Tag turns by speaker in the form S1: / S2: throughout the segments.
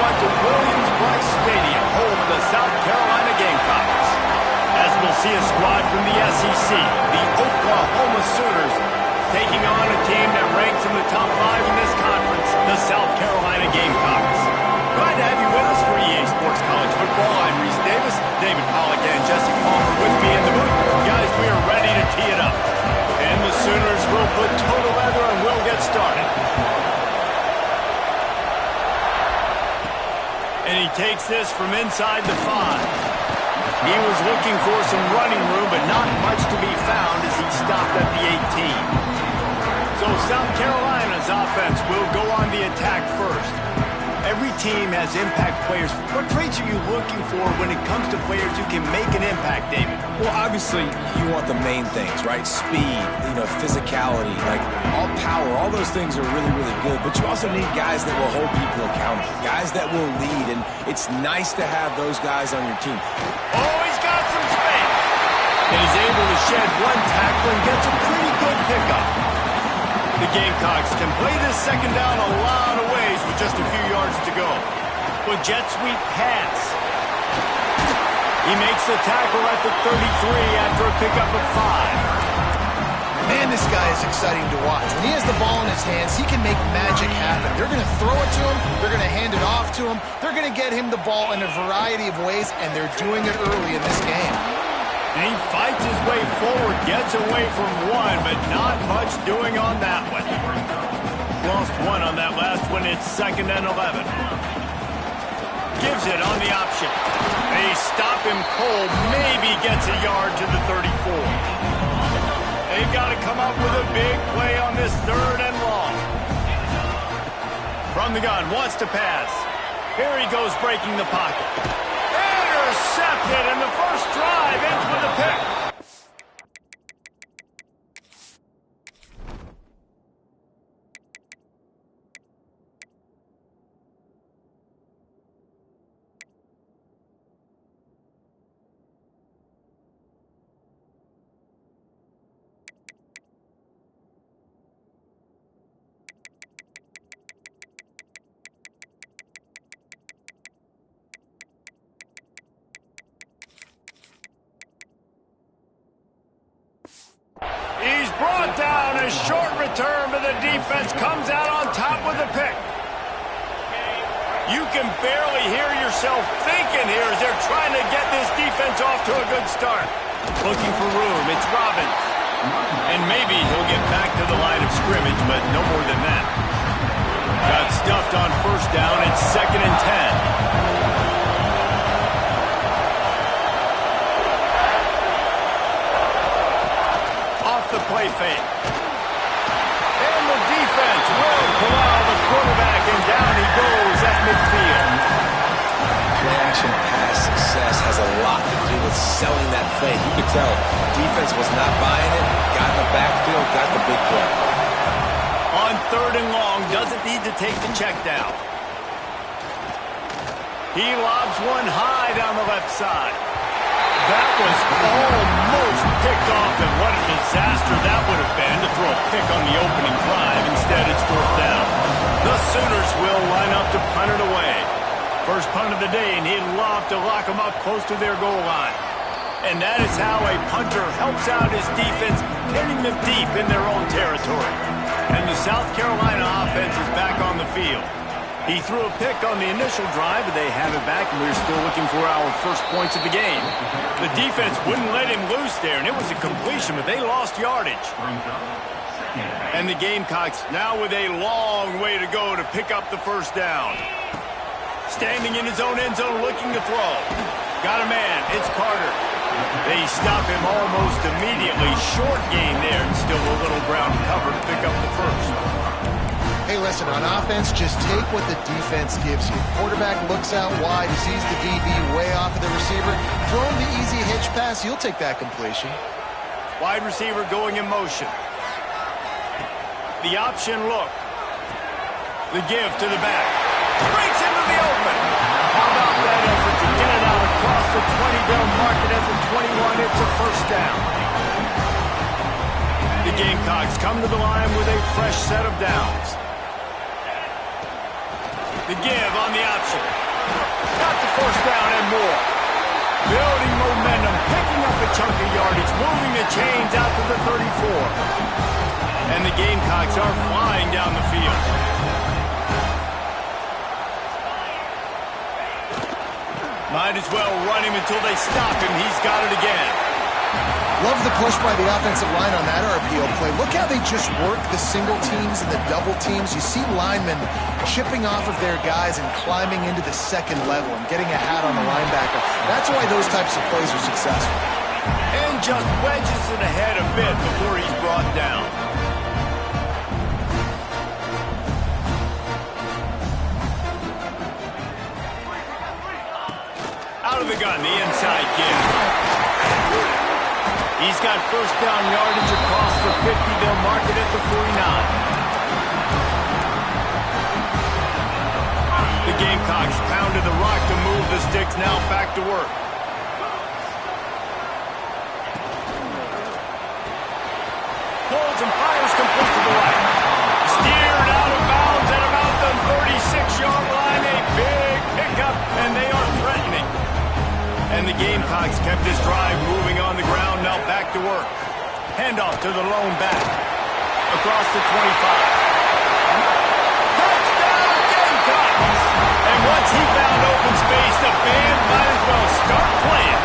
S1: everyone to Williams-Brice Stadium, home of the South Carolina Gamecocks. As we'll see a squad from the SEC, the Oklahoma Sooners, taking on a team that ranks in the top 5 in this conference, the South Carolina Gamecocks. Glad to have you with us for EA Sports College Football. I'm Reese Davis, David Pollack, and Jesse Palmer with me in the booth. Guys, we are ready to tee it up. And the Sooners will put total leather and we'll get started. And he takes this from inside the 5. He was looking for some running room, but not much to be found as he stopped at the 18. So South Carolina's offense will go on the attack first. Every team has impact players. What traits are you looking for when it comes to players who can make an impact, David?
S2: Well, obviously, you want the main things, right? Speed, physicality, like all power, all those things are really, really good. But you also need guys that will hold people accountable, guys that will lead, and it's nice to have those guys on your team.
S1: Oh, he's got some space. And he's able to shed one tackle and gets a pretty good pickup. The Gamecocks can play this second down a lot of ways with just a few yards to go. With jet sweep pass. He makes the tackle at the 33 after a pickup of 5.
S3: Man, this guy is exciting to watch. When he has the ball in his hands, he can make magic happen. They're going to throw it to him. They're going to hand it off to him. They're going to get him the ball in a variety of ways, and they're doing it early in this game.
S1: And he fights his way forward, gets away from one, but not much doing on that one. Lost one on that last one. It's 2nd and 11. Gives it on the option. They stop him cold, maybe gets a yard to the 34. They've got to come up with a big play on this 3rd and long. From the gun, wants to pass. Here he goes breaking the pocket. Intercepted, and the first drive ends with a pick. He's brought down. A short return, but the defense comes out on top with a pick. You can barely hear yourself thinking here as they're trying to get this defense off to a good start. Looking for room. It's Robbins. And maybe he'll get back to the line of scrimmage, but no more than that. Got stuffed on 1st down. It's 2nd and 10. The play fake. And the defense will corral the quarterback, and down he goes at midfield.
S2: Play action pass success has a lot to do with selling that fake. You could tell defense was not buying it, got in the backfield, got the big play.
S1: On 3rd and long, doesn't need to take the check down. He lobs one high down the left side. That was almost picked off, and what a disaster that would have been to throw a pick on the opening drive. Instead, it's 4th down. The Sooners will line up to punt it away. First punt of the day, and he'd love to lock them up close to their goal line. And that is how a punter helps out his defense, pinning them deep in their own territory. And the South Carolina offense is back on the field. He threw a pick on the initial drive, but they have it back, and we're still looking for our first points of the game. The defense wouldn't let him loose there, and it was a completion, but they lost yardage. And the Gamecocks now with a long way to go to pick up the 1st down. Standing in his own end zone, looking to throw. Got a man. It's Carter. They stop him almost immediately. Short gain there, and still a little ground cover to pick up the 1st.
S3: Hey, listen, on offense, just take what the defense gives you. Quarterback looks out wide, he sees the DB way off of the receiver. Throw him the easy hitch pass, he'll take that completion.
S1: Wide receiver going in motion. The option look. The give to the back. Breaks into the open. How about that effort to get it out across the 20? They'll mark it at the 21. It's a 1st down. The Gamecocks come to the line with a fresh set of downs. The give on the option. Got the first down and more. Building momentum, picking up a chunk of yardage, moving the chains out to the 34. And the Gamecocks are flying down the field. Might as well run him until they stop him. He's got it again.
S3: Love the push by the offensive line on that RPO play. Look how they just work the single teams and the double teams. You see linemen chipping off of their guys and climbing into the second level and getting a hat on the linebacker. That's why those types of plays are successful.
S1: And just wedges it ahead a bit before he's brought down. Out of the gun, the inside give. He's got first down yardage across the 50. They'll mark it at the 49. The Gamecocks pounded the rock to move the sticks. Now back to work. Holds and fires complete to the right. Steered out of bounds at about the 36-yard line. A big pickup, and they are threatening. And the Gamecocks kept this drive moving on the ground. Now back to work. Handoff to the lone back. Across the 25. Touchdown Gamecocks! And once he found open space, the band might as well start playing.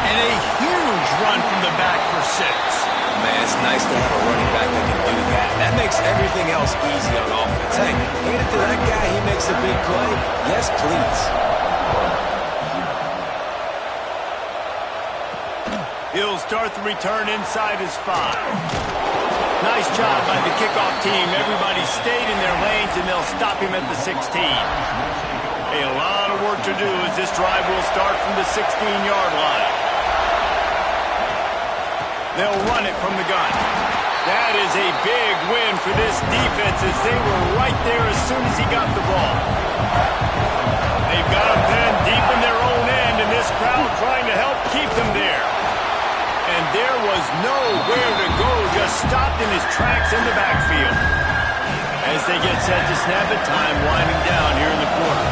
S1: And a huge run from the back for 6.
S2: Man, it's nice to have a running back that can do that. That makes everything else easy on offense. Hey, hand it to that guy. He makes a big play. Yes, please.
S1: He'll start the return inside his 5. Nice job by the kickoff team. Everybody stayed in their lanes, and they'll stop him at the 16. A lot of work to do as this drive will start from the 16-yard line. They'll run it from the gun. That is a big win for this defense as they were right there as soon as he got the ball. They've got him pinned deep in their own end, and this crowd trying to help keep them there. And there was nowhere to go, just stopped in his tracks in the backfield. As they get set to snap it, time winding down here in the quarter.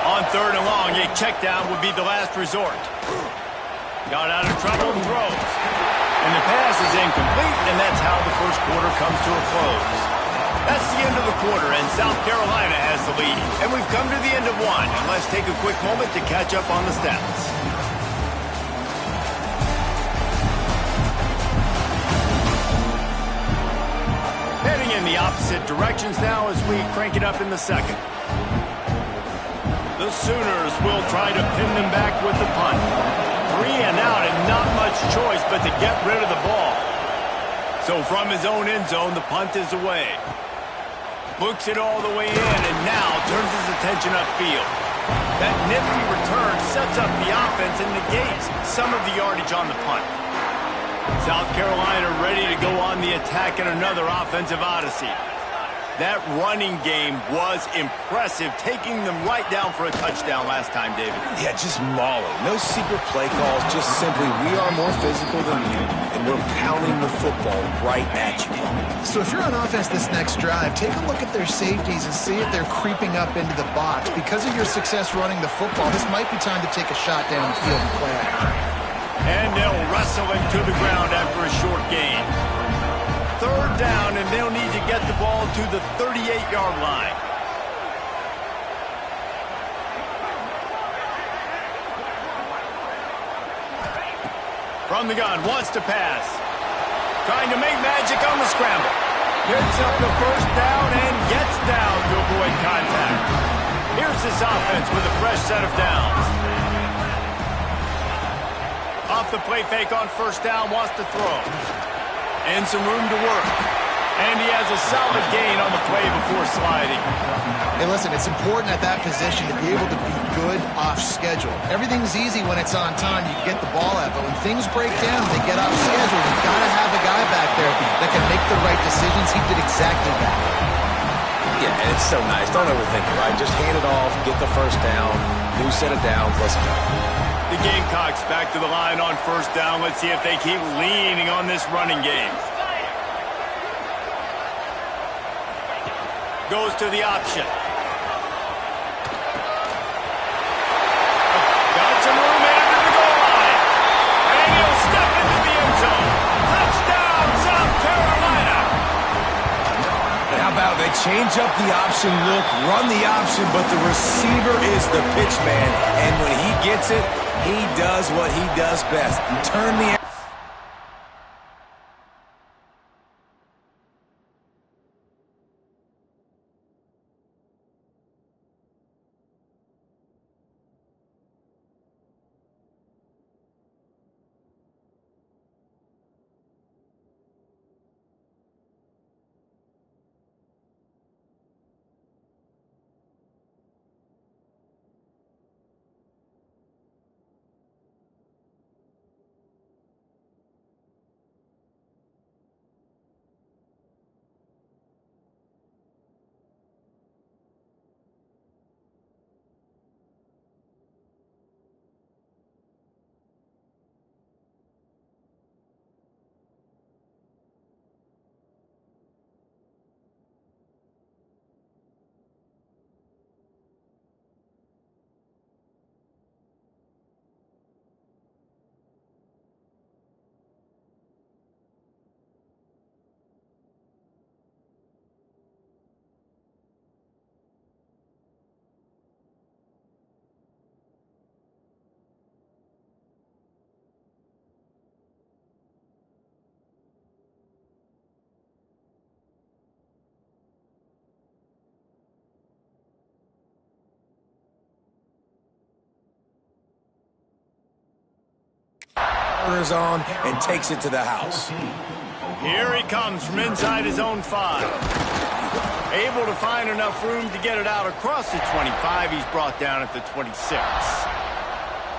S1: On 3rd and long, a check down would be the last resort. Got out of trouble and throws. And the pass is incomplete, and that's how the first quarter comes to a close. That's the end of the quarter, and South Carolina has the lead. And we've come to the end of one, and let's take a quick moment to catch up on the stats. Heading in the opposite directions now as we crank it up in the second. The Sooners will try to pin them back with the punt. 3 and out, and not much choice but to get rid of the ball. So from his own end zone, the punt is away. Books it all the way in, and now turns his attention upfield. That nifty return sets up the offense and negates some of the yardage on the punt. South Carolina ready to go on the attack in another offensive odyssey. That running game was impressive, taking them right down for a touchdown last time, David.
S2: Yeah, just mauling. No secret play calls, just simply we are more physical than you, and we're pounding the football right at you.
S3: So if you're on offense this next drive, take a look at their safeties and see if they're creeping up into the box. Because of your success running the football, this might be time to take a shot downfield and play action.
S1: And they'll wrestle him to the ground after a short gain. 3rd down, and they'll need to get the ball to the 38-yard line. From the gun, wants to pass. Trying to make magic on the scramble. Picks up the first down and gets down to avoid contact. Here's this offense with a fresh set of downs. Off the play fake on first down, wants to throw. And some room to work. And he has a solid gain on the play before sliding.
S3: Hey, listen, it's important at that position to be able to be good off schedule. Everything's easy when it's on time. You get the ball out. But when things break down, they get off schedule. You've got to have a guy back there that can make the right decisions. He did exactly that.
S2: Yeah, and it's so nice. Don't overthink it, right? Just hand it off, get the first down, new set of downs, let's go.
S1: The Gamecocks back to the line on first down. Let's see if they keep leaning on this running game. Goes to the option. Got some room under the goal line. And he'll step into the end zone. Touchdown, South Carolina.
S2: And how about they change up the option look, run the option, but the receiver is the pitch man. And when he gets it, he does what he does best. Turn the is on and takes it to the house.
S1: Here he comes from inside his own 5. Able to find enough room to get it out across the 25. He's brought down at the 26.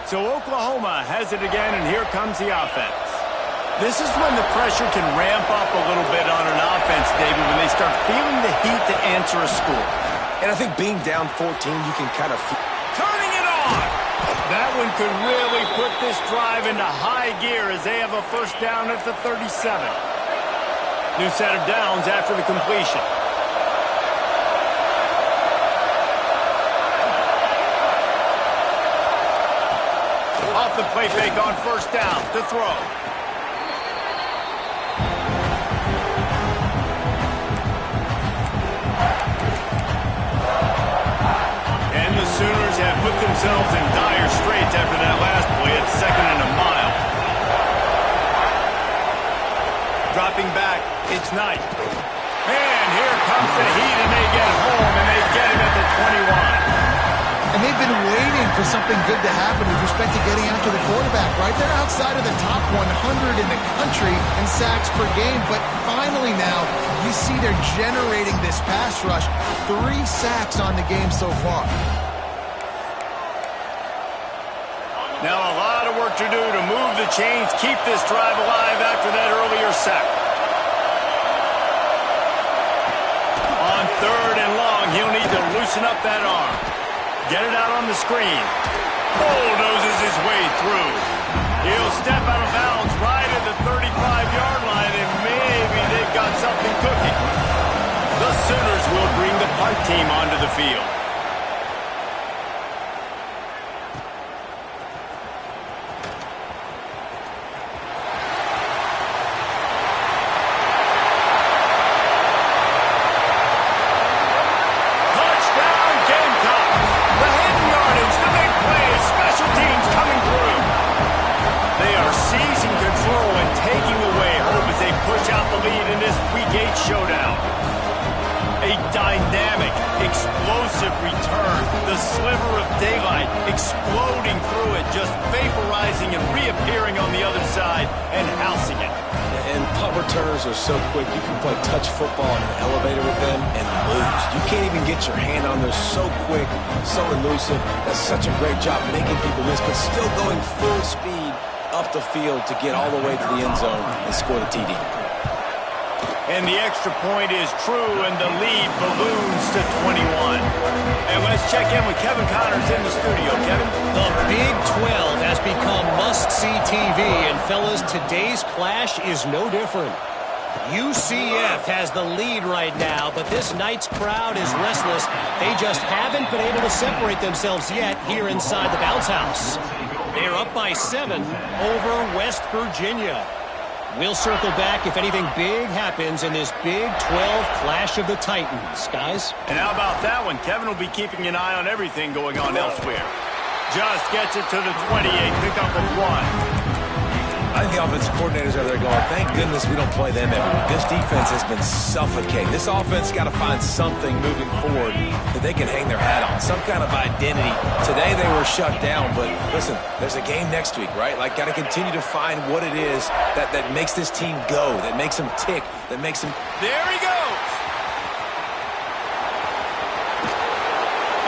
S1: So Oklahoma has it again, and here comes the offense. This is when the pressure can ramp up a little bit on an offense, David, when they start feeling the heat to answer a score.
S2: And I think being down 14, you can kind of feel...
S1: Turning it on! That one could really put this drive into high gear as they have a first down at the 37. New set of downs after the completion. Off the play fake on first down to throw. And the Sooners have put themselves in dire straits after that last play at 2nd and a mile. Dropping back, it's Knight. And here comes the heat, and they get home, and they get him at the 21.
S3: And they've been waiting for something good to happen with respect to getting after the quarterback, right? They're outside of the top 100 in the country in sacks per game, but finally now you see they're generating this pass rush. 3 sacks on the game so far.
S1: Now a lot of work to do to move the chains, keep this drive alive after that earlier sack. On 3rd and long, he'll need to loosen up that arm. Get it out on the screen. Bulldozes his way through. He'll step out of bounds right at the 35-yard line, and maybe they've got something cooking. The Sooners will bring the punt team onto the field. Showdown. A dynamic, explosive return. The sliver of daylight exploding through it, just vaporizing and reappearing on the other side and housing it.
S2: And punt returners are so quick, you can play touch football in an elevator with them and lose. You can't even get your hand on them. So quick, so elusive. That's such a great job making people miss, but still going full speed up the field to get all the way to the end zone and score the TD.
S1: And the extra point is true, and the lead balloons to 21. And let's check in with Kevin Connors in the studio. Kevin?
S4: The Big 12 has become must-see TV, and fellas, today's clash is no different. UCF has the lead right now, but this Knights crowd is restless. They just haven't been able to separate themselves yet here inside the bounce house. They're up by 7 over West Virginia. We'll circle back if anything big happens in this Big 12 Clash of the Titans, guys.
S1: And how about that one? Kevin will be keeping an eye on everything going on elsewhere. Just gets it to the 28, pick up of 1.
S2: I think the offensive coordinators over there going, thank goodness we don't play them every week. This defense has been suffocating. This offense got to find something moving forward that they can hang their hat on, some kind of identity. Today they were shut down, but listen, there's a game next week, right? Like, got to continue to find what it is that makes this team go, that makes them tick, that makes them...
S1: There he goes!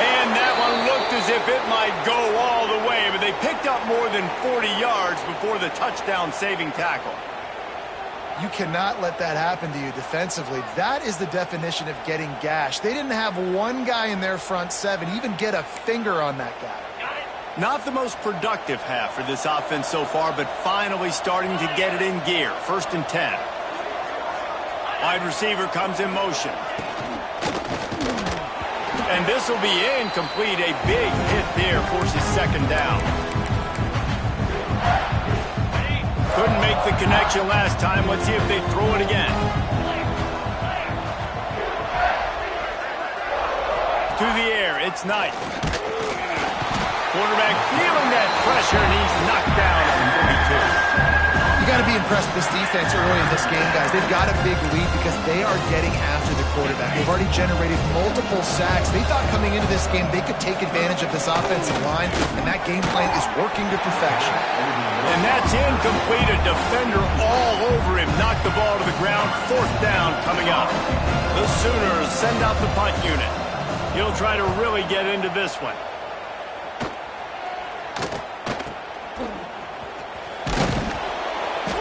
S1: And that one looked as if it might go all the way, but they picked up more than 40 yards before the touchdown-saving tackle.
S3: You cannot let that happen to you defensively. That is the definition of getting gashed. They didn't have one guy in their front 7 even get a finger on that guy.
S1: Not the most productive half for this offense so far, but finally starting to get it in gear. 1st and 10. Wide receiver comes in motion. And this will be incomplete. A big hit there forces 2nd down. Couldn't make the connection last time. Let's see if they throw it again. To the air, it's Knight. Quarterback feeling that pressure, and he's knocked down at 42.
S3: You got to be impressed with this defense early in this game, guys. They've got a big lead because they are getting after the quarterback. They've already generated multiple sacks. They thought coming into this game they could take advantage of this offensive line, and that game plan is working to perfection.
S1: And that's incomplete. A defender all over him. Knocked the ball to the ground. 4th down coming up. The Sooners send out the punt unit. He'll try to really get into this one.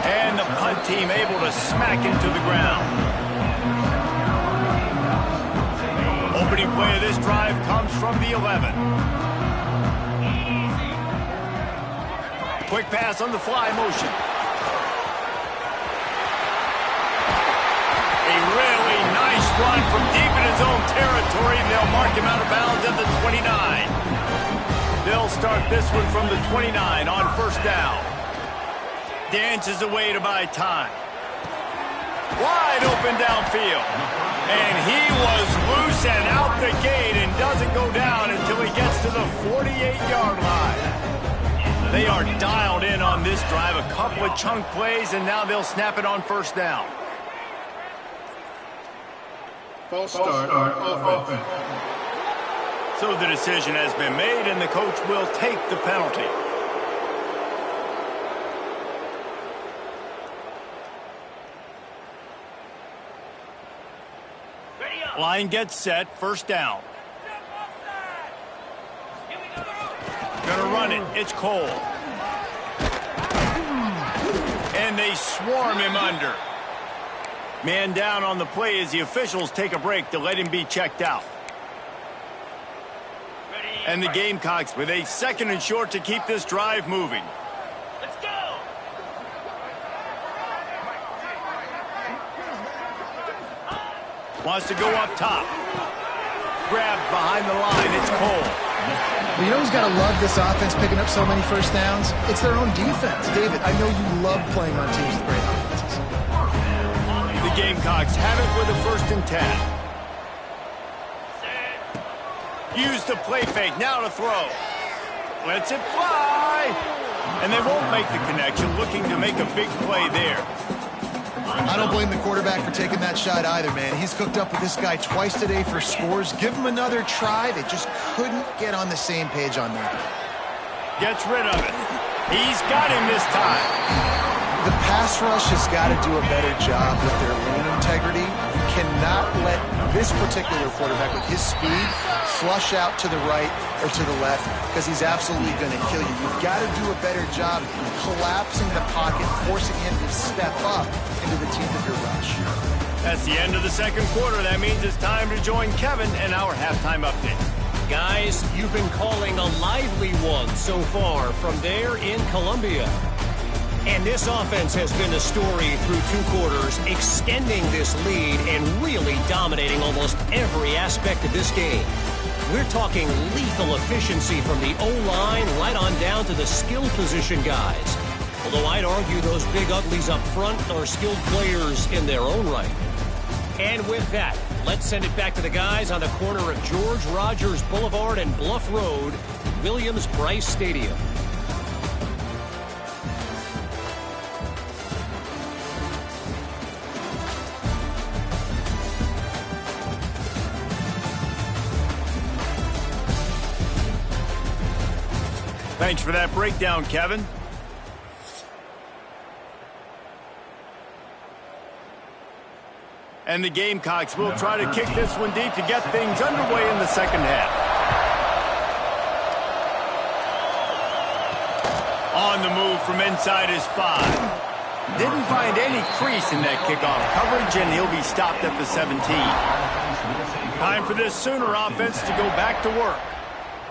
S1: And the punt team able to smack him to the ground. Opening play of this drive comes from the 11. Quick pass on the fly motion. A really nice run from deep in his own territory. They'll mark him out of bounds at the 29. They'll start this one from the 29 on 1st down. Dances away to buy time. Wide open downfield. And he was loose and out the gate and doesn't go down until he gets to the 48-yard line. They are dialed in on this drive. A couple of chunk plays, and now they'll snap it on 1st down.
S5: False start offense.
S1: So the decision has been made, and the coach will take the penalty. Line gets set, 1st down. Gonna run it, it's Cole. And they swarm him under. Man down on the play as the officials take a break to let him be checked out. And the Gamecocks with a 2nd and short to keep this drive moving.
S4: Let's go!
S1: Wants to go up top. Grabbed behind the line, it's Cole.
S3: Well, you know who's got to love this offense picking up so many 1st downs? It's their own defense. David, I know you love playing on teams with great offenses.
S1: The Gamecocks have it with a 1st and 10. Use the play fake, now to throw. Lets it fly. And they won't make the connection, looking to make a big play there.
S3: I don't blame the quarterback for taking that shot either, man. He's cooked up with this guy twice today for scores. Give him another try. They just couldn't get on the same page on that.
S1: Gets rid of it. He's got him this time.
S3: The pass rush has got to do a better job with their lane integrity. You cannot let this particular quarterback with his speed flush out to the right or to the left because he's absolutely going to kill you. You've got to do a better job collapsing the pocket, forcing him to step up into the teeth of your rush.
S1: That's the end of the 2nd quarter. That means it's time to join Kevin in our halftime update.
S4: Guys, you've been calling a lively one so far from there in Columbia. And this offense has been the story through 2 quarters, extending this lead and really dominating almost every aspect of this game. We're talking lethal efficiency from the O-line right on down to the skill position guys. Although I'd argue those big uglies up front are skilled players in their own right. And with that, let's send it back to the guys on the corner of George Rogers Boulevard and Bluff Road, Williams-Brice Stadium.
S1: Thanks for that breakdown, Kevin. And the Gamecocks will try to kick this one deep to get things underway in the second half. On the move from inside his 5. Didn't find any crease in that kickoff coverage, and he'll be stopped at the 17. Time for this Sooner offense to go back to work.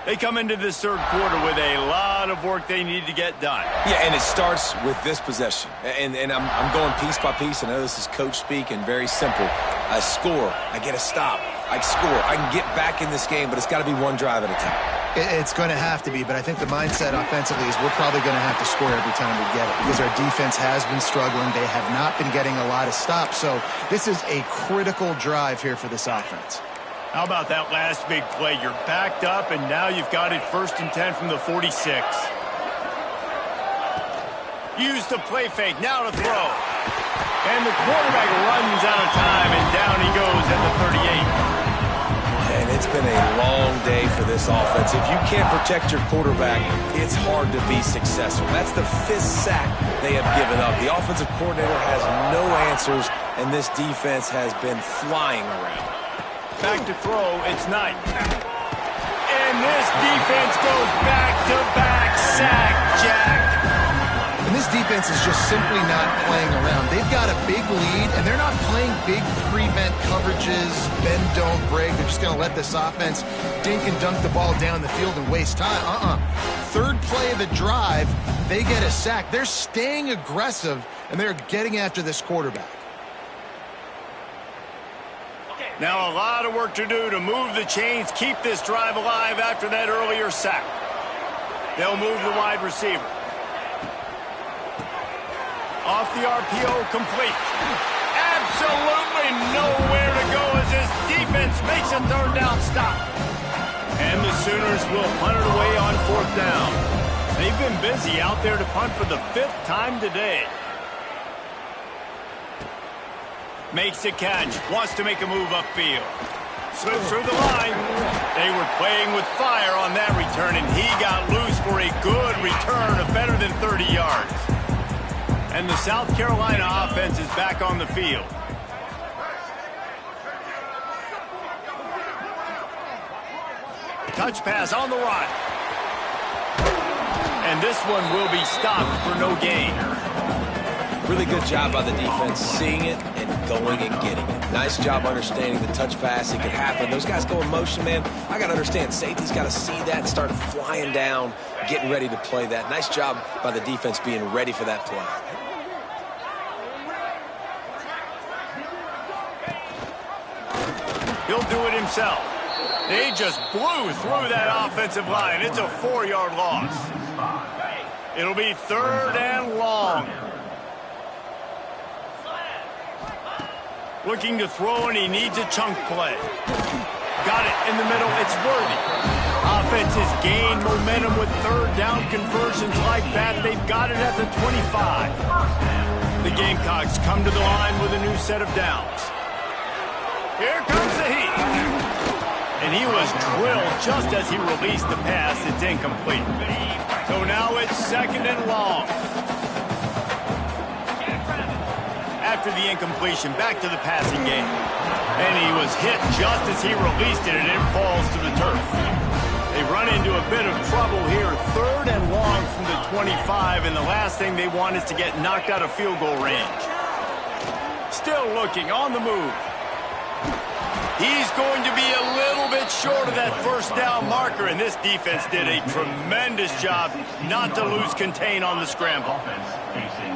S1: They come into this third quarter with a lot of work they need to get done.
S2: Yeah, and it starts with this possession. And I'm going piece by piece. I know this is coach speak and very simple. I score. I get a stop. I score. I can get back in this game, but it's got to be one drive at a time.
S3: It's going to have to be, but I think the mindset offensively is we're probably going to have to score every time we get it because our defense has been struggling. They have not been getting a lot of stops. So this is a critical drive here for this offense.
S1: How about that last big play? You're backed up, and now you've got it 1st and 10 from the 46. Use the play fake. Now to throw. And the quarterback runs out of time, and down he goes at the 38.
S2: And it's been a long day for this offense. If you can't protect your quarterback, it's hard to be successful. That's the 5th sack they have given up. The offensive coordinator has no answers, and this defense has been flying around.
S1: Back to throw, it's Knight. And this defense goes back-to-back sack, Jack.
S3: And this defense is just simply not playing around. They've got a big lead, and they're not playing big prevent coverages, bend, don't break. They're just going to let this offense dink and dunk the ball down the field and waste time. Third play of the drive, they get a sack. They're staying aggressive, and they're getting after this quarterback.
S1: Now a lot of work to do to move the chains, keep this drive alive after that earlier sack. They'll move the wide receiver. Off the RPO, complete. Absolutely nowhere to go as this defense makes a third down stop. And the Sooners will punt it away on 4th down. They've been busy out there to punt for the 5th time today. Makes a catch, wants to make a move upfield. Slips through the line. They were playing with fire on that return, and he got loose for a good return of better than 30 yards. And the South Carolina offense is back on the field. Touch pass on the run. And this one will be stopped for no gain.
S2: Really good job by the defense, seeing it and going and getting it. Nice job understanding the touch pass. It could happen. Those guys go in motion, man. I got to understand, safety's got to see that and start flying down, getting ready to play that. Nice job by the defense being ready for that play.
S1: He'll do it himself. They just blew through that offensive line. It's a 4-yard loss. It'll be 3rd and long. Looking to throw, and he needs a chunk play. Got it in the middle. It's worthy. Offense has gained momentum with 3rd down conversions like that. They've got it at the 25. The Gamecocks come to the line with a new set of downs. Here comes the heat. And he was drilled just as he released the pass. It's incomplete. So now it's 2nd and long. After the incompletion, back to the passing game. And he was hit just as he released it, and it falls to the turf. They run into a bit of trouble here. 3rd and long from the 25, and the last thing they want is to get knocked out of field goal range. Still looking on the move. He's going to be a little bit short of that 1st down marker, and this defense did a tremendous job not to lose contain on the scramble.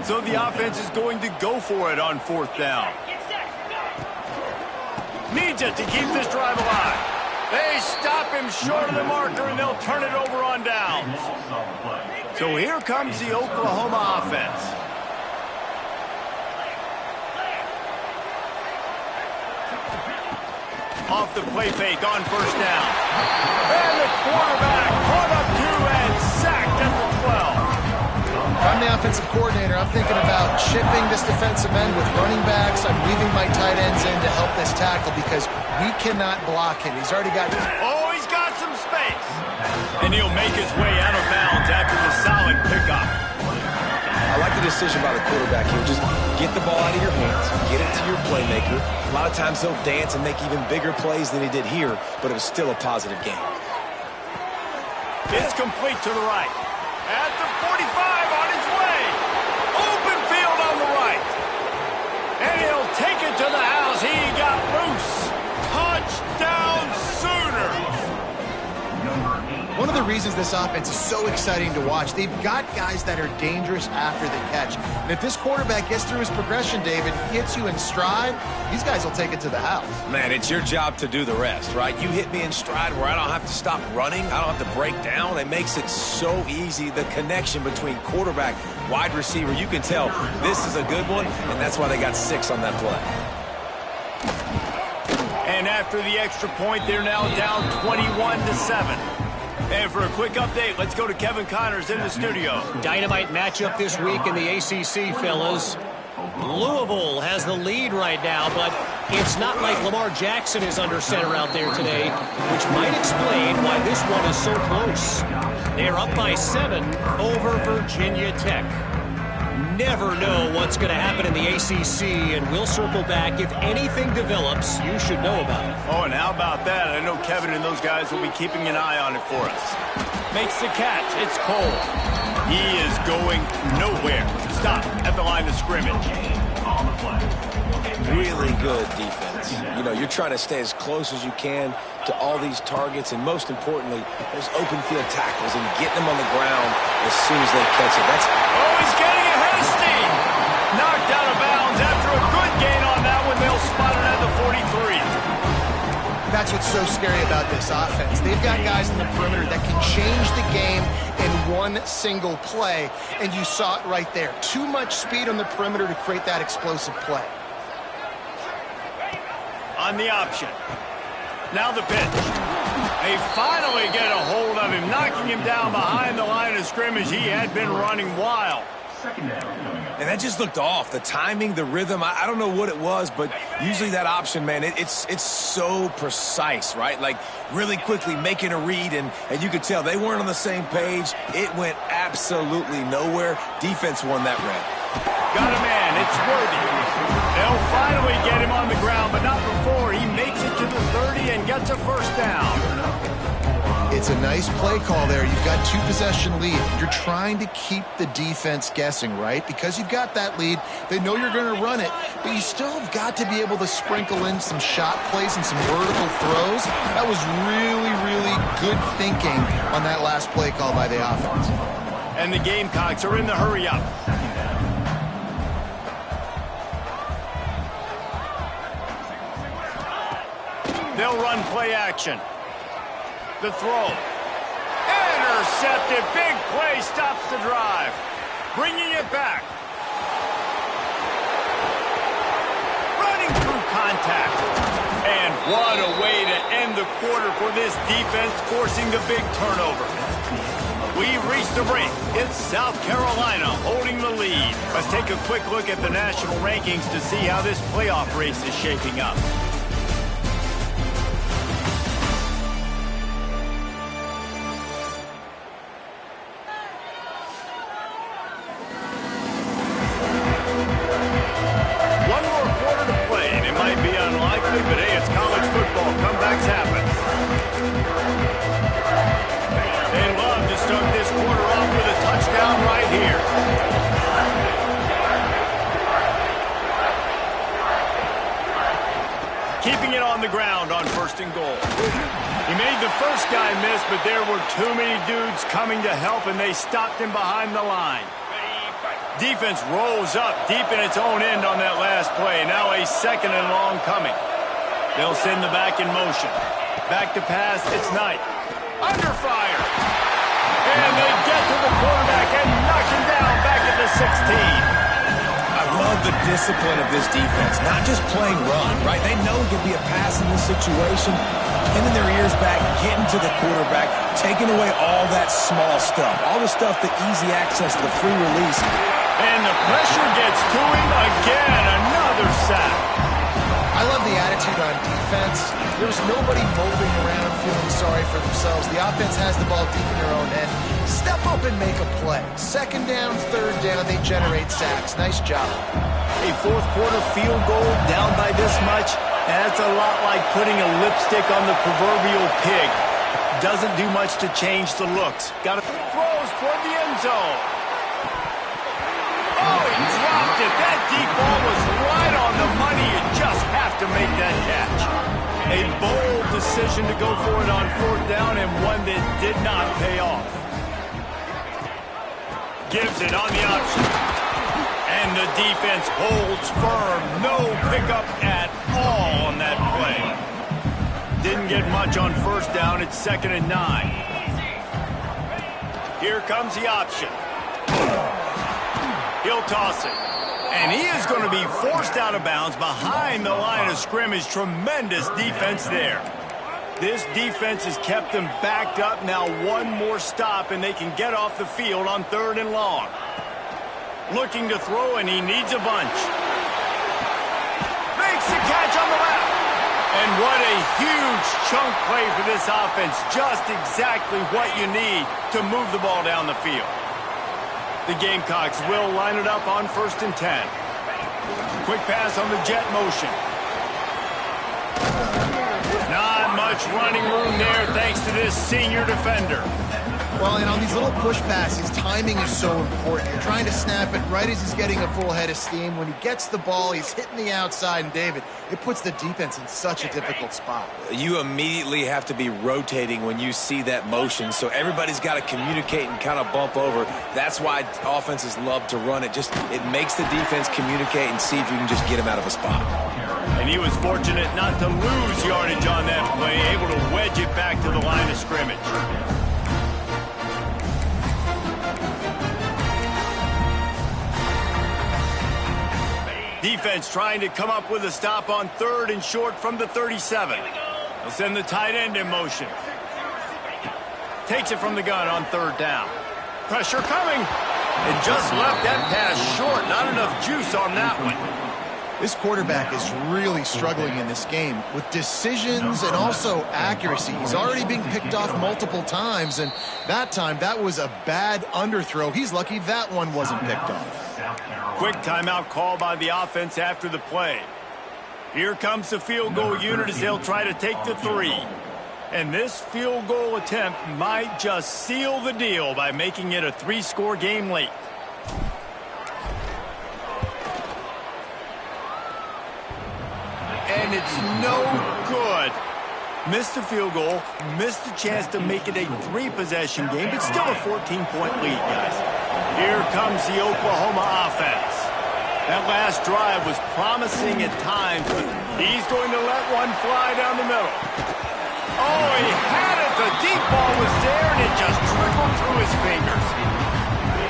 S1: So the offense is going to go for it on 4th down. Needs it to keep this drive alive. They stop him short of the marker, and they'll turn it over on downs. So here comes the Oklahoma offense. Off the play fake on 1st down. And the quarterback caught up to and sacked at the 12.
S3: If I'm the offensive coordinator, I'm thinking about chipping this defensive end with running backs. I'm leaving my tight ends in to help this tackle because we cannot block him. He's already got...
S1: Oh, he's got some space. And he'll make his way out of bounds after the solid pickup.
S2: I like the decision by the quarterback here. Just get the ball out of your hands, get it to your playmaker. A lot of times he'll dance and make even bigger plays than he did here, but it was still a positive game.
S1: It's complete to the right. At the 45 on his way. Open field on the right. And he'll take it to the house. He got loose. Touchdown Sooners.
S3: One of the reasons this offense is so exciting to watch, they've got guys that are dangerous after the catch. And if this quarterback gets through his progression, David, hits you in stride, these guys will take it to the house.
S2: Man, it's your job to do the rest, right? You hit me in stride where I don't have to stop running. I don't have to break down. It makes it so easy. The connection between quarterback, wide receiver, you can tell this is a good one, and that's why they got 6 on that play.
S1: And after the extra point, they're now down 21-7. And for a quick update, let's go to Kevin Connors in the studio.
S4: Dynamite matchup this week in the ACC, fellas. Louisville has the lead right now, but it's not like Lamar Jackson is under center out there today, which might explain why this one is so close. They're up by 7 over Virginia Tech. Never know what's going to happen in the ACC, and we'll circle back. If anything develops, you should know about it.
S1: Oh, and how about that? I know Kevin and those guys will be keeping an eye on it for us. Makes the catch. It's Cole. He is going nowhere. Stop at the line of scrimmage.
S2: Really good defense. You know, you're trying to stay as close as you can to all these targets, and most importantly, those open field tackles and getting them on the ground as soon as they catch it.
S1: Oh, he's getting a hasty. Knocked out of bounds after a good gain on that one. They'll spot it at the 43.
S3: That's what's so scary about this offense. They've got guys in the perimeter that can change the game in one single play, and you saw it right there. Too much speed on the perimeter to create that explosive play.
S1: On the option. Now the pitch. They finally get a hold of him, knocking him down behind the line of scrimmage. He had been running wild.
S2: And that just looked off. The timing, the rhythm, I don't know what it was, but usually that option, man, it's so precise, right? Like really quickly making a read, and you could tell they weren't on the same page. It went absolutely nowhere. Defense won that round.
S1: Got a man. It's Worthy. They'll finally get him on the ground, but not before he makes it to the 30 and gets a 1st down.
S3: It's a nice play call there. You've got 2-possession lead. You're trying to keep the defense guessing, right? Because you've got that lead, they know you're going to run it, but you still have got to be able to sprinkle in some shot plays and some vertical throws. That was really, really good thinking on that last play call by the offense.
S1: And the Gamecocks are in the hurry-up. They'll run play action. The throw. Intercepted. Big play stops the drive. Bringing it back. Running through contact. And what a way to end the quarter for this defense, forcing the big turnover. We've reached the break. It's South Carolina holding the lead. Let's take a quick look at the national rankings to see how this playoff race is shaping up. But hey, it's college football. Comebacks happen. They love to start this quarter off with a touchdown right here. Keeping it on the ground on 1st and goal. He made the first guy miss, but there were too many dudes coming to help, and they stopped him behind the line.
S5: Ready, fight.
S1: Defense rolls up deep in its own end on that last play. Now a 2nd and long coming. They'll send the back in motion. Back to pass, it's Knight. Under fire. And they get to the quarterback and knock him down back at the 16.
S2: I love the discipline of this defense. Not just playing run, right? They know it can be a pass in this situation. Pinning their ears back, getting to the quarterback, taking away all that small stuff. All the stuff, the easy access, the free release.
S1: And the pressure gets to him again. Another sack.
S3: I love the attitude on defense. There's nobody moping around feeling sorry for themselves. The offense has the ball deep in their own end. Step up and make a play. 2nd down, 3rd down, they generate sacks. Nice job.
S1: A 4th quarter field goal down by this much, that's a lot like putting a lipstick on the proverbial pig. Doesn't do much to change the looks. Got to throws toward the end zone. Oh, he dropped it. That deep ball was right on the money. You just have to make that catch. A bold decision to go for it on 4th down and one that did not pay off. Gives it on the option. And the defense holds firm. No pickup at all on that play. Didn't get much on 1st down. It's 2nd and 9. Here comes the option. He'll toss it. And he is going to be forced out of bounds behind the line of scrimmage. Tremendous defense there. This defense has kept them backed up. Now one more stop and they can get off the field on 3rd and long. Looking to throw, and he needs a bunch. Makes the catch on the left. And what a huge chunk play for this offense. Just exactly what you need to move the ball down the field. The Gamecocks will line it up on 1st and 10. Quick pass on the jet motion. Not much running room there thanks to this senior defender.
S3: Well, and on these little push passes, timing is so important. You're trying to snap it right as he's getting a full head of steam. When he gets the ball, he's hitting the outside, and David, it puts the defense in such a difficult spot.
S2: You immediately have to be rotating when you see that motion, so everybody's got to communicate and kind of bump over. That's why offenses love to run it. It makes the defense communicate and see if you can just get him out of a spot.
S1: And he was fortunate not to lose yardage on that play, able to wedge it back to the line of scrimmage. Defense trying to come up with a stop on 3rd and short from the 37. They'll send the tight end in motion. Takes it from the gun on 3rd down. Pressure coming. And just left that pass short. Not enough juice on that one.
S3: This quarterback is really struggling in this game with decisions and also accuracy. He's already being picked off multiple times, and that time, that was a bad underthrow. He's lucky that one wasn't picked off.
S1: Quick timeout call by the offense after the play. Here comes the field goal unit as they'll try to take the 3. And this field goal attempt might just seal the deal by making it a 3-score game late. And it's no good. Missed the field goal, missed the chance to make it a 3-possession game, but still a 14-point lead, guys. Here comes the Oklahoma offense. That last drive was promising at times, but he's going to let one fly down the middle. Oh, he had it. The deep ball was there, and it just trickled through his fingers.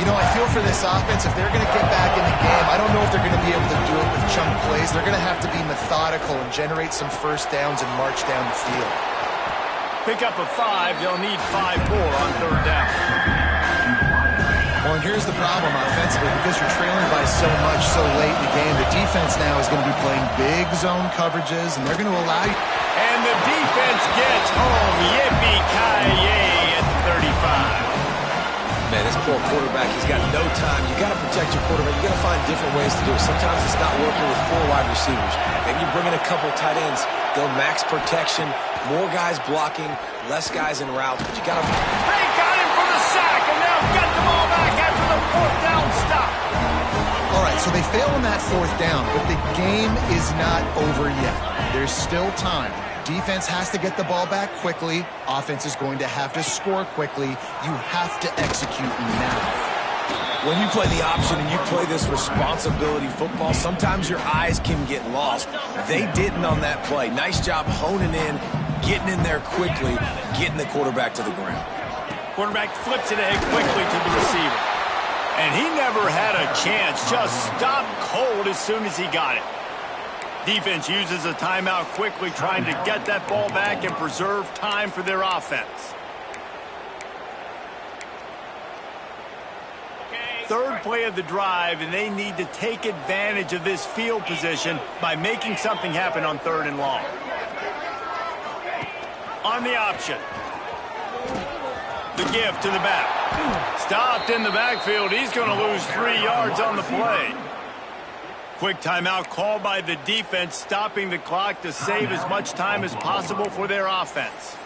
S3: You know, I feel for this offense, if they're going to get back in the game, I don't know if they're going to be able to do it with chunk plays. They're going to have to be methodical and generate some 1st downs and march down the field.
S1: Pick up a 5. They'll need 5 more on 3rd down.
S3: Well, and here's the problem offensively. Because you're trailing by so much so late in the game, the defense now is going to be playing big zone coverages, and they're going to allow you.
S1: And the defense gets home. Yippee-ki-yay at 35.
S2: Man, this poor quarterback, he's got no time. You got to protect your quarterback. You got to find different ways to do it. Sometimes it's not working with 4 wide receivers. Maybe you bring in a couple tight ends. Go max protection, more guys blocking, less guys in route. But you got to.
S1: They got him for the sack, and now get the ball back after the 4th down stop.
S3: All right, so they fail on that 4th down, but the game is not over yet. There's still time. Defense has to get the ball back quickly. Offense is going to have to score quickly. You have to execute now.
S2: When you play the option and you play this responsibility football, sometimes your eyes can get lost. They didn't on that play. Nice job honing in, getting in there quickly, getting the quarterback to the ground.
S1: Quarterback flips it ahead quickly to the receiver. And he never had a chance. Just stopped cold as soon as he got it. Defense uses a timeout quickly, trying to get that ball back and preserve time for their offense. Third play of the drive, and they need to take advantage of this field position by making something happen on 3rd and long. On the option. The give to the back. Stopped in the backfield. He's going to lose 3 yards on the play. Quick timeout called by the defense, stopping the clock to save as much time as possible for their offense.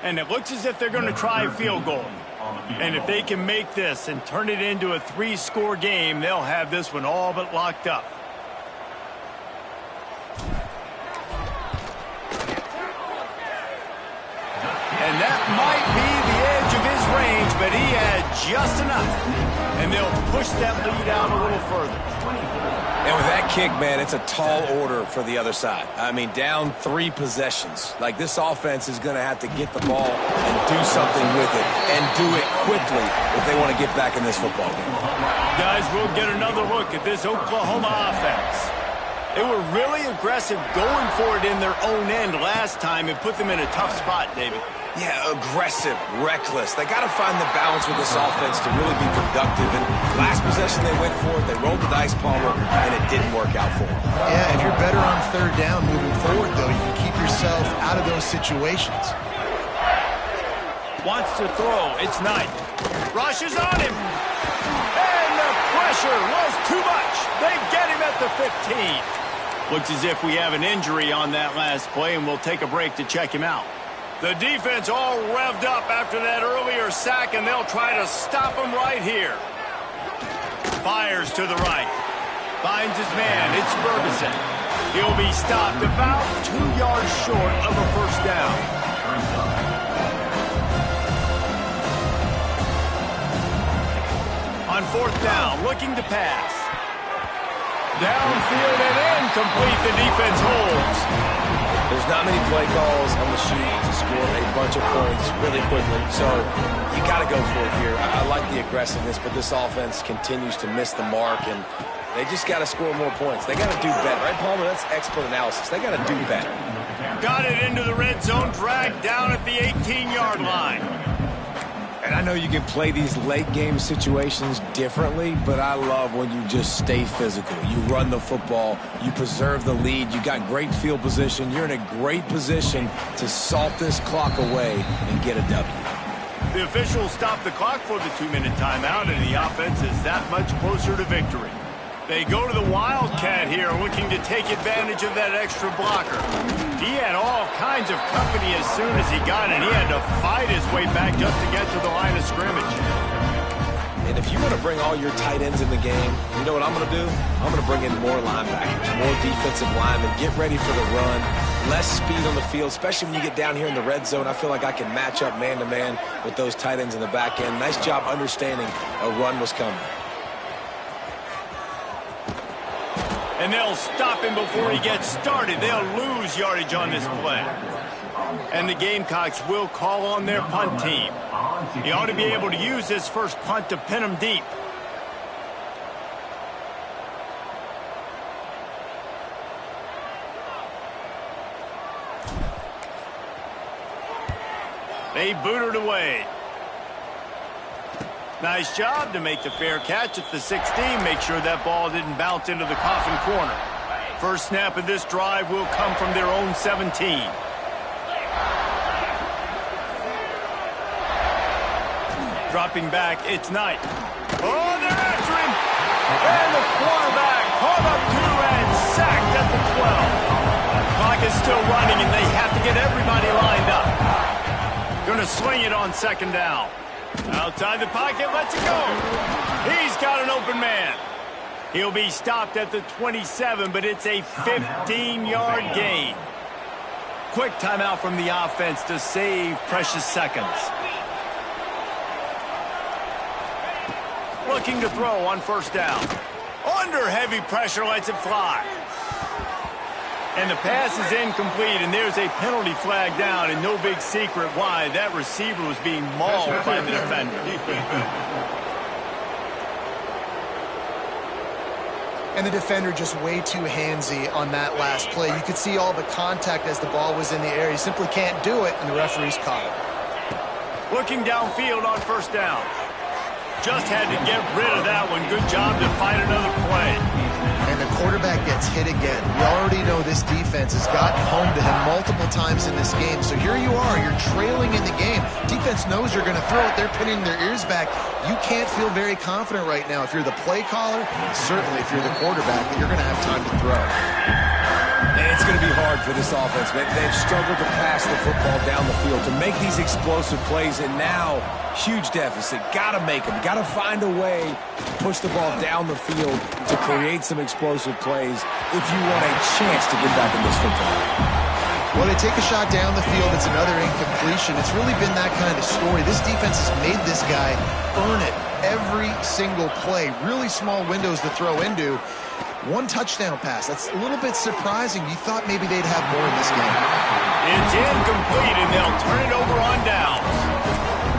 S1: And it looks as if they're going to try a field goal. And if they can make this and turn it into a 3-score game, they'll have this one all but locked up. And that might be the edge of his range, but he had just enough. And they'll push that lead out a little further.
S2: And with that kick, man, it's a tall order for the other side. I mean, down 3 possessions. Like, this offense is going to have to get the ball and do something with it, and do it quickly if they want to get back in this football game.
S1: Guys, we'll get another look at this Oklahoma offense. They were really aggressive going for it in their own end last time and put them in a tough spot, David.
S2: Yeah, aggressive, reckless. They got to find the balance with this offense to really be productive. And last possession they went for it, they rolled the dice, Palmer, and it didn't work out for them.
S3: Yeah, if you're better on 3rd down moving forward, though, you can keep yourself out of those situations.
S1: Wants to throw. It's Knight. Rushes on him. And the pressure was too much. They get him at the 15. Looks as if we have an injury on that last play, and we'll take a break to check him out. The defense all revved up after that earlier sack, and they'll try to stop him right here. Fires to the right. Finds his man. It's Ferguson. He'll be stopped about 2 yards short of a first down. On 4th down, looking to pass. Downfield and incomplete. The defense holds.
S2: There's not many play calls on the sheet to score a bunch of points really quickly, so you got to go for it here. I like the aggressiveness, but this offense continues to miss the mark, and they just got to score more points. They got to do better, right, Palmer? That's expert analysis. They got to do better.
S1: Got it into the red zone, dragged down at the 18-yard line.
S2: And I know you can play these late game situations differently, but I love when you just stay physical. You run the football, you preserve the lead, you got great field position, you're in a great position to salt this clock away and get a W.
S1: The officials stopped the clock for the 2-minute timeout, and the offense is that much closer to victory. They go to the Wildcat here, looking to take advantage of that extra blocker. He had all kinds of company as soon as he got it. He had to fight his way back just to get to the line of scrimmage.
S2: And if you want to bring all your tight ends in the game, you know what I'm going to do? I'm going to bring in more linebackers, more defensive linemen, get ready for the run, less speed on the field, especially when you get down here in the red zone. I feel like I can match up man-to-man with those tight ends in the back end. Nice job understanding a run was coming.
S1: And they'll stop him before he gets started. They'll lose yardage on this play. And the Gamecocks will call on their punt team. He ought to be able to use this first punt to pin him deep. They boot it away. Nice job to make the fair catch at the 16. Make sure that ball didn't bounce into the coffin corner. First snap of this drive will come from their own 17. Dropping back, it's Knight. Oh, they're after him! And the quarterback caught up to and sacked at the 12. Clock is still running, and they have to get everybody lined up. Going to swing it on 2nd down. Outside the pocket, lets it go. He's got an open man. He'll be stopped at the 27, but it's a 15-yard gain. Quick timeout from the offense to save precious seconds. Looking to throw on first down. Under heavy pressure, lets it fly. And the pass is incomplete, and there's a penalty flag down, and no big secret why. That receiver was being mauled by the defender.
S3: And the defender just way too handsy on that last play. You could see all the contact as the ball was in the air. He simply can't do it, and the referee's caught it.
S1: Looking downfield on first down. Just had to get rid of that one. Good job to find another play.
S3: And the quarterback gets hit again. We already know this defense has gotten home to him multiple times in this game. So here you are, you're trailing in the game. Defense knows you're going to throw it. They're pinning their ears back. You can't feel very confident right now if you're the play caller, certainly if you're the quarterback, that you're going to have time to throw.
S2: And it's going to be hard for this offense, man. They've struggled to pass the football down the field, to make these explosive plays, and now huge deficit. Got to make them. Got to find a way to push the ball down the field to create some explosive plays if you want a chance to get back in this football.
S3: Well, they take a shot down the field. It's another incompletion. It's really been that kind of story. This defense has made this guy earn it every single play. Really small windows to throw into. One touchdown pass. That's a little bit surprising. You thought maybe they'd have more in this game.
S1: It's incomplete, and they'll turn it over on downs.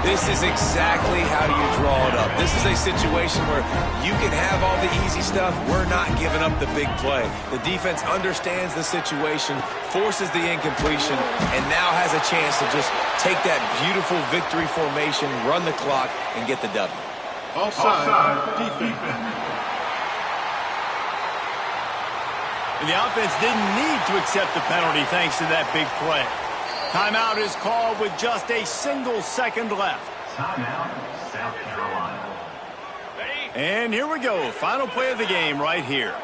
S2: This is exactly how you draw it up. This is a situation where you can have all the easy stuff. We're not giving up the big play. The defense understands the situation, forces the incompletion, and now has a chance to just take that beautiful victory formation, run the clock, and get the W.
S5: Offside. Defense.
S1: And the offense didn't need to accept the penalty thanks to that big play. Timeout is called with just a single second left.
S6: Timeout, South Carolina.
S1: And here we go. Final play of the game right here.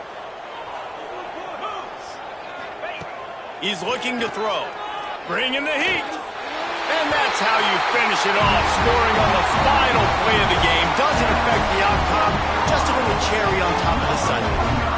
S1: He's looking to throw. Bringing the heat. And that's how you finish it off. Scoring on the final play of the game. Doesn't affect the outcome. Just a little cherry on top of the sundae.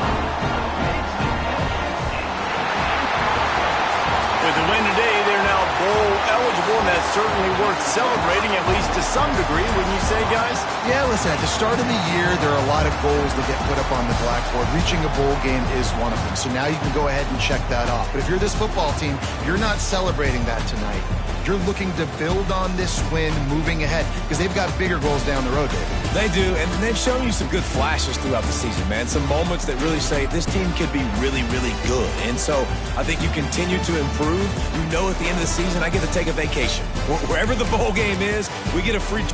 S1: With the win today, they're now bowl eligible, and that's certainly worth celebrating, at least to some degree, wouldn't you say, guys?
S3: Yeah, listen, at the start of the year, there are a lot of goals that get put up on the blackboard. Reaching a bowl game is one of them. So now you can go ahead and check that off. But if you're this football team, you're not celebrating that tonight. You're looking to build on this win moving ahead because they've got bigger goals down the road, David.
S2: They do, and they've shown you some good flashes throughout the season, man. Some moments that really say this team could be really, really good. And so I think you continue to improve. You know at the end of the season, I get to take a vacation. Wherever the bowl game is, we get a free